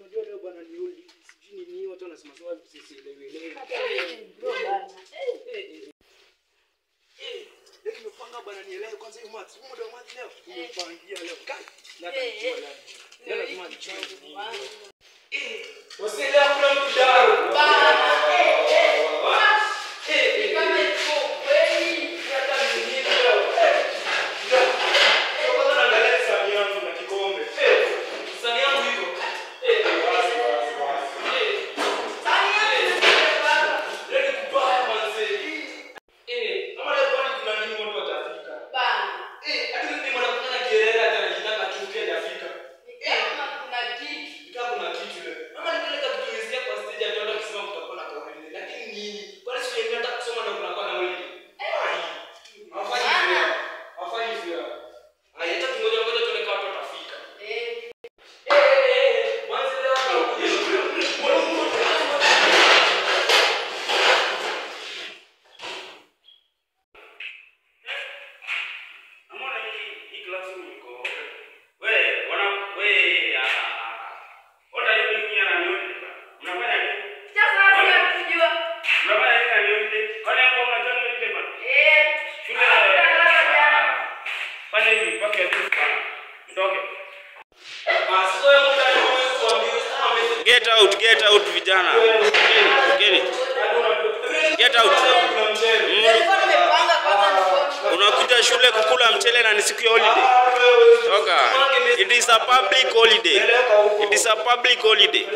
unajua leo bwana ni holiday. Sijui ni watu wanasema sawa sisi elewe. Bro bana. Leo nimepanga bwana nielewe kwanza hiyo math. Muda wa math leo. Nimepangia leo. Kai. Nataka leo lazima nichukue. Usielewa kuna mtu daro. Bana. Get out vijana. Okay. Get out. Unakuja shule kukula mchele na ni siku ya holiday. Toka. It is a public holiday. It is a public holiday.